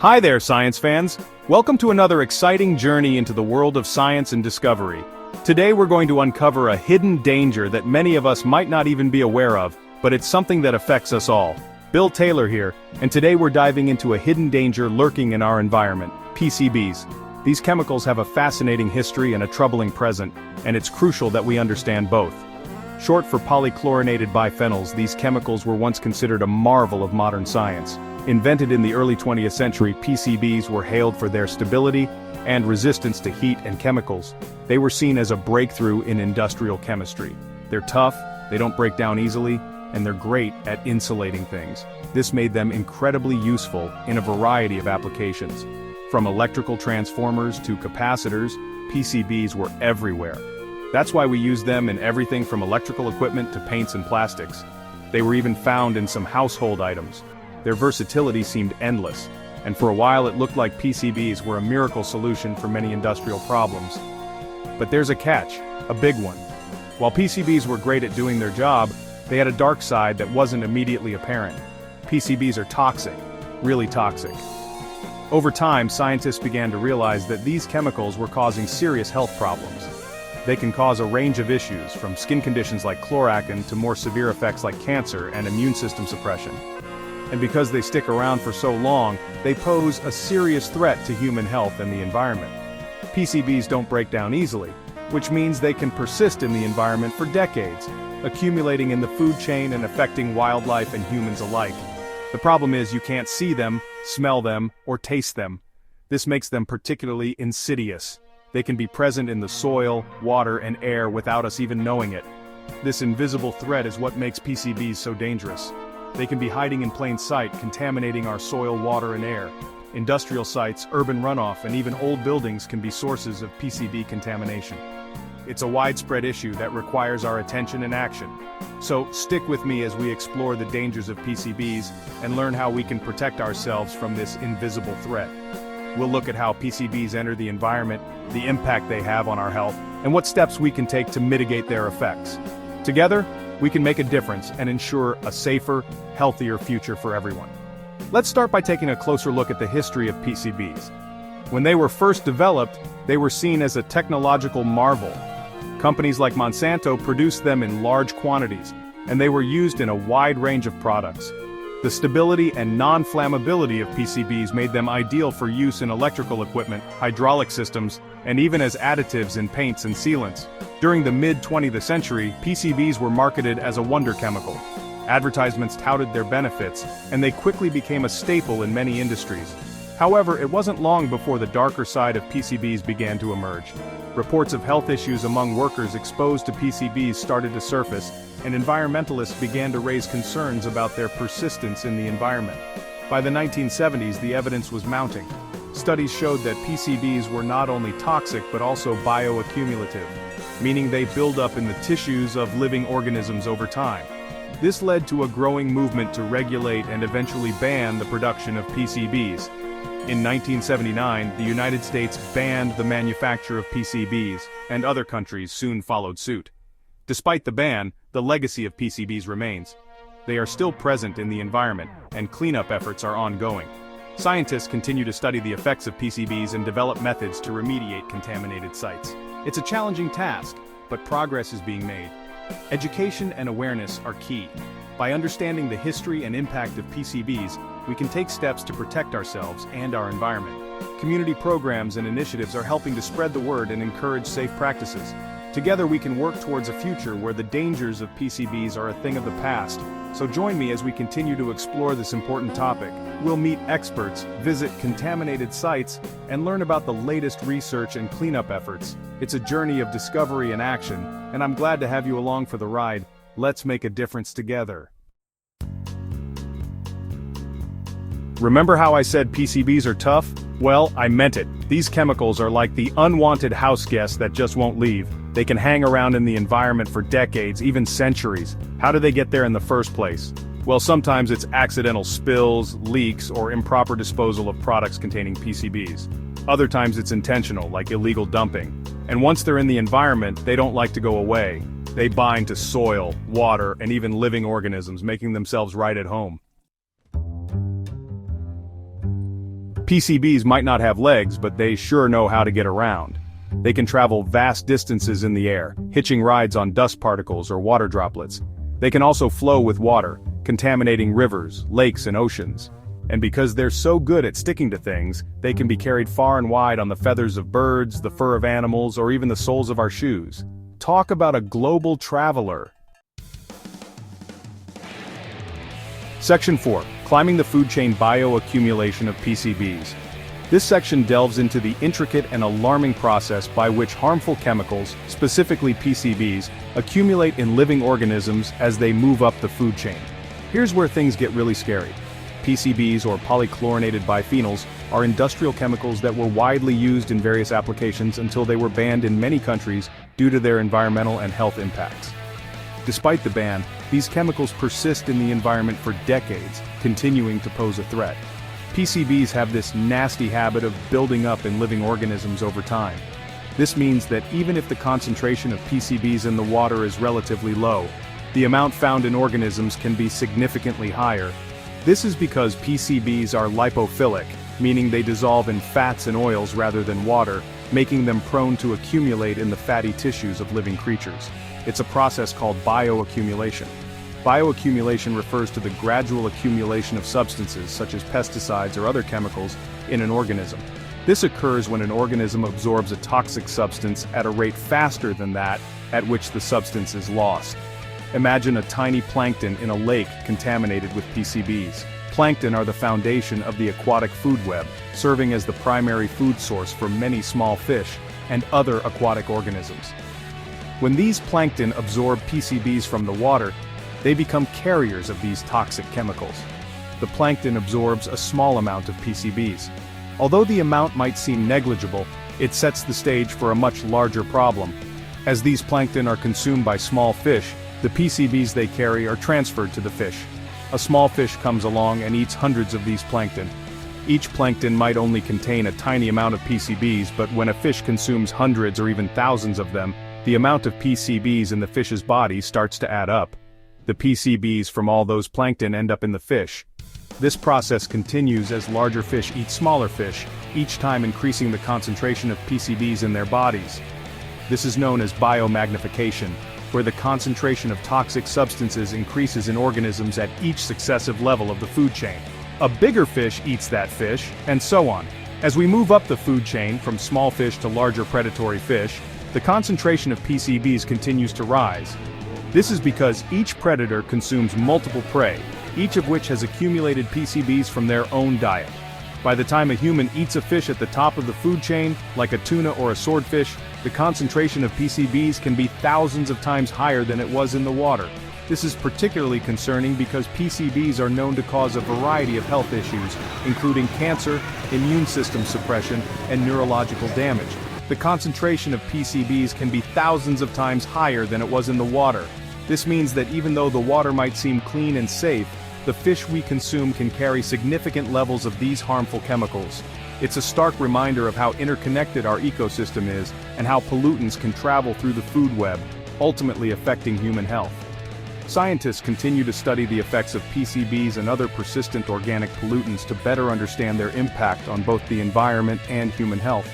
Hi there, science fans! Welcome to another exciting journey into the world of science and discovery. Today we're going to uncover a hidden danger that many of us might not even be aware of, but it's something that affects us all. Bill Taylor here, and today we're diving into a hidden danger lurking in our environment, PCBs. These chemicals have a fascinating history and a troubling present, and it's crucial that we understand both. Short for polychlorinated biphenyls, these chemicals were once considered a marvel of modern science. Invented in the early 20th century, PCBs were hailed for their stability and resistance to heat and chemicals. They were seen as a breakthrough in industrial chemistry. They're tough, they don't break down easily, and they're great at insulating things. This made them incredibly useful in a variety of applications. From electrical transformers to capacitors, PCBs were everywhere. That's why we use them in everything from electrical equipment to paints and plastics. They were even found in some household items. Their versatility seemed endless, and for a while it looked like PCBs were a miracle solution for many industrial problems. But there's a catch, a big one. While PCBs were great at doing their job, they had a dark side that wasn't immediately apparent. PCBs are toxic, really toxic. Over time, scientists began to realize that these chemicals were causing serious health problems. They can cause a range of issues, from skin conditions like chloractin to more severe effects like cancer and immune system suppression. And because they stick around for so long, they pose a serious threat to human health and the environment. PCBs don't break down easily, which means they can persist in the environment for decades, accumulating in the food chain and affecting wildlife and humans alike. The problem is you can't see them, smell them, or taste them. This makes them particularly insidious. They can be present in the soil, water, and air without us even knowing it. This invisible threat is what makes PCBs so dangerous. They can be hiding in plain sight, contaminating our soil, water, and air. Industrial sites, urban runoff, and even old buildings can be sources of PCB contamination. It's a widespread issue that requires our attention and action. So, stick with me as we explore the dangers of PCBs and learn how we can protect ourselves from this invisible threat. We'll look at how PCBs enter the environment, the impact they have on our health, and what steps we can take to mitigate their effects. Together, we can make a difference and ensure a safer, healthier future for everyone. Let's start by taking a closer look at the history of PCBs. When they were first developed, they were seen as a technological marvel. Companies like Monsanto produced them in large quantities, and they were used in a wide range of products. The stability and non-flammability of PCBs made them ideal for use in electrical equipment, hydraulic systems, and even as additives in paints and sealants. During the mid-20th century, PCBs were marketed as a wonder chemical. Advertisements touted their benefits, and they quickly became a staple in many industries. However, it wasn't long before the darker side of PCBs began to emerge. Reports of health issues among workers exposed to PCBs started to surface, and environmentalists began to raise concerns about their persistence in the environment. By the 1970s, the evidence was mounting. Studies showed that PCBs were not only toxic but also bioaccumulative, meaning they build up in the tissues of living organisms over time. This led to a growing movement to regulate and eventually ban the production of PCBs. In 1979, the United States banned the manufacture of PCBs, and other countries soon followed suit. Despite the ban, the legacy of PCBs remains. They are still present in the environment, and cleanup efforts are ongoing. Scientists continue to study the effects of PCBs and develop methods to remediate contaminated sites. It's a challenging task, but progress is being made. Education and awareness are key. By understanding the history and impact of PCBs, we can take steps to protect ourselves and our environment. Community programs and initiatives are helping to spread the word and encourage safe practices. Together we can work towards a future where the dangers of PCBs are a thing of the past. So join me as we continue to explore this important topic. We'll meet experts, visit contaminated sites, and learn about the latest research and cleanup efforts. It's a journey of discovery and action, and I'm glad to have you along for the ride. Let's make a difference together. Remember how I said PCBs are tough? Well, I meant it. These chemicals are like the unwanted house guests that just won't leave. They can hang around in the environment for decades, even centuries. How do they get there in the first place? Well, sometimes it's accidental spills, leaks, or improper disposal of products containing PCBs. Other times it's intentional, like illegal dumping. And once they're in the environment, they don't like to go away. They bind to soil, water, and even living organisms, making themselves right at home. PCBs might not have legs, but they sure know how to get around. They can travel vast distances in the air, hitching rides on dust particles or water droplets. They can also flow with water, contaminating rivers, lakes, and oceans. And because they're so good at sticking to things, they can be carried far and wide on the feathers of birds, the fur of animals, or even the soles of our shoes. Talk about a global traveler. Section 4. Climbing the food chain bioaccumulation of PCBs. This section delves into the intricate and alarming process by which harmful chemicals, specifically PCBs, accumulate in living organisms as they move up the food chain. Here's where things get really scary. PCBs, or polychlorinated biphenyls, are industrial chemicals that were widely used in various applications until they were banned in many countries due to their environmental and health impacts. Despite the ban, these chemicals persist in the environment for decades, continuing to pose a threat. PCBs have this nasty habit of building up in living organisms over time. This means that even if the concentration of PCBs in the water is relatively low, the amount found in organisms can be significantly higher. This is because PCBs are lipophilic, meaning they dissolve in fats and oils rather than water, making them prone to accumulate in the fatty tissues of living creatures. It's a process called bioaccumulation. Bioaccumulation refers to the gradual accumulation of substances such as pesticides or other chemicals in an organism. This occurs when an organism absorbs a toxic substance at a rate faster than that at which the substance is lost. Imagine a tiny plankton in a lake contaminated with PCBs. Plankton are the foundation of the aquatic food web, serving as the primary food source for many small fish and other aquatic organisms. When these plankton absorb PCBs from the water, they become carriers of these toxic chemicals. The plankton absorbs a small amount of PCBs. Although the amount might seem negligible, it sets the stage for a much larger problem. As these plankton are consumed by small fish, the PCBs they carry are transferred to the fish. A small fish comes along and eats hundreds of these plankton. Each plankton might only contain a tiny amount of PCBs, but when a fish consumes hundreds or even thousands of them, the amount of PCBs in the fish's body starts to add up. The PCBs from all those plankton end up in the fish. This process continues as larger fish eat smaller fish, each time increasing the concentration of PCBs in their bodies. This is known as biomagnification, where the concentration of toxic substances increases in organisms at each successive level of the food chain. A bigger fish eats that fish, and so on. As we move up the food chain from small fish to larger predatory fish, the concentration of PCBs continues to rise. This is because each predator consumes multiple prey, each of which has accumulated PCBs from their own diet. By the time a human eats a fish at the top of the food chain, like a tuna or a swordfish, the concentration of PCBs can be thousands of times higher than it was in the water. This is particularly concerning because PCBs are known to cause a variety of health issues, including cancer, immune system suppression, and neurological damage. The concentration of PCBs can be thousands of times higher than it was in the water. This means that even though the water might seem clean and safe, the fish we consume can carry significant levels of these harmful chemicals. It's a stark reminder of how interconnected our ecosystem is and how pollutants can travel through the food web, ultimately affecting human health. Scientists continue to study the effects of PCBs and other persistent organic pollutants to better understand their impact on both the environment and human health.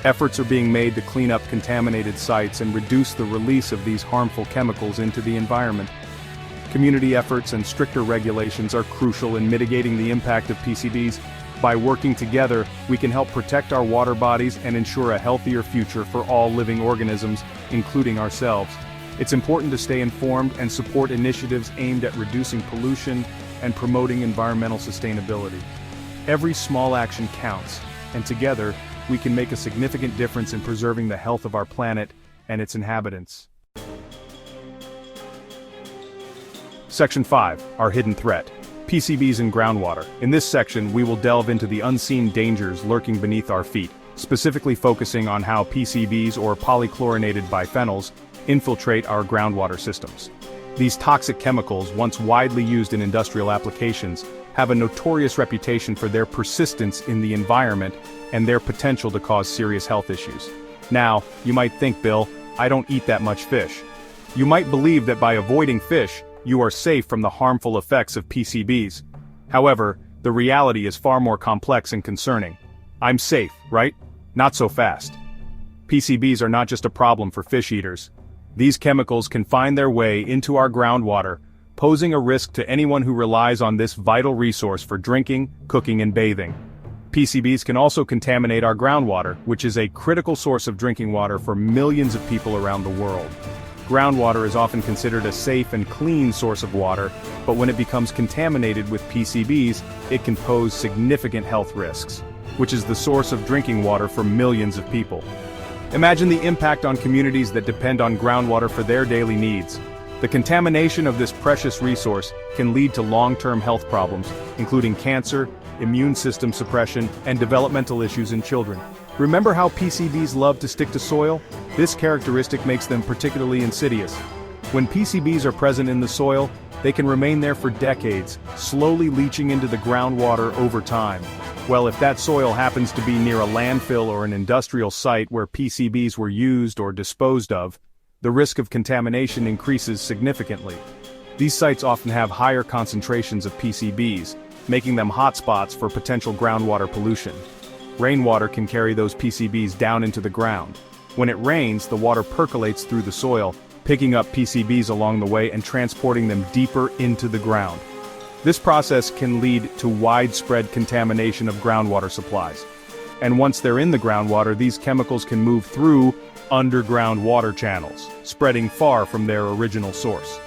Efforts are being made to clean up contaminated sites and reduce the release of these harmful chemicals into the environment. Community efforts and stricter regulations are crucial in mitigating the impact of PCBs. By working together, we can help protect our water bodies and ensure a healthier future for all living organisms, including ourselves. It's important to stay informed and support initiatives aimed at reducing pollution and promoting environmental sustainability. Every small action counts, and together, we can make a significant difference in preserving the health of our planet and its inhabitants. Section 5. Our hidden threat. PCBs in groundwater. In this section, we will delve into the unseen dangers lurking beneath our feet, specifically focusing on how PCBs, or polychlorinated biphenyls, infiltrate our groundwater systems. These toxic chemicals, once widely used in industrial applications, have a notorious reputation for their persistence in the environment and their potential to cause serious health issues. Now, you might think, Bill, I don't eat that much fish. You might believe that by avoiding fish, you are safe from the harmful effects of PCBs. However, The reality is far more complex and concerning. I'm safe, right? Not so fast. PCBs are not just a problem for fish eaters. These chemicals can find their way into our groundwater, posing a risk to anyone who relies on this vital resource for drinking, cooking, and bathing. PCBs can also contaminate our groundwater, which is a critical source of drinking water for millions of people around the world. Groundwater is often considered a safe and clean source of water, but when it becomes contaminated with PCBs, it can pose significant health risks, which is the source of drinking water for millions of people. Imagine the impact on communities that depend on groundwater for their daily needs. The contamination of this precious resource can lead to long-term health problems, including cancer, immune system suppression, and developmental issues in children. Remember how PCBs love to stick to soil? This characteristic makes them particularly insidious. When PCBs are present in the soil, they can remain there for decades, slowly leaching into the groundwater over time. Well, if that soil happens to be near a landfill or an industrial site where PCBs were used or disposed of, the risk of contamination increases significantly. These sites often have higher concentrations of PCBs, making them hotspots for potential groundwater pollution. Rainwater can carry those PCBs down into the ground. When it rains, the water percolates through the soil, picking up PCBs along the way and transporting them deeper into the ground. This process can lead to widespread contamination of groundwater supplies. And once they're in the groundwater, these chemicals can move through underground water channels, spreading far from their original source.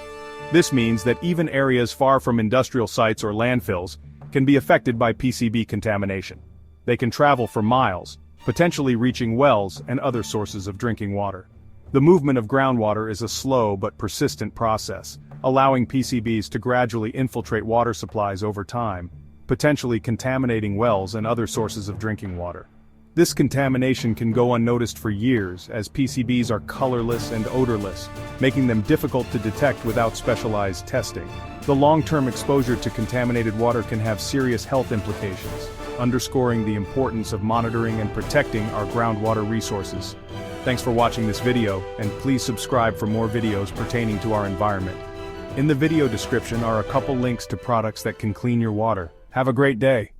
This means that even areas far from industrial sites or landfills can be affected by PCB contamination. They can travel for miles, potentially reaching wells and other sources of drinking water. The movement of groundwater is a slow but persistent process, allowing PCBs to gradually infiltrate water supplies over time, potentially contaminating wells and other sources of drinking water. This contamination can go unnoticed for years, as PCBs are colorless and odorless, making them difficult to detect without specialized testing. The long-term exposure to contaminated water can have serious health implications, underscoring the importance of monitoring and protecting our groundwater resources. Thanks for watching this video, and please subscribe for more videos pertaining to our environment. In the video description are a couple links to products that can clean your water. Have a great day.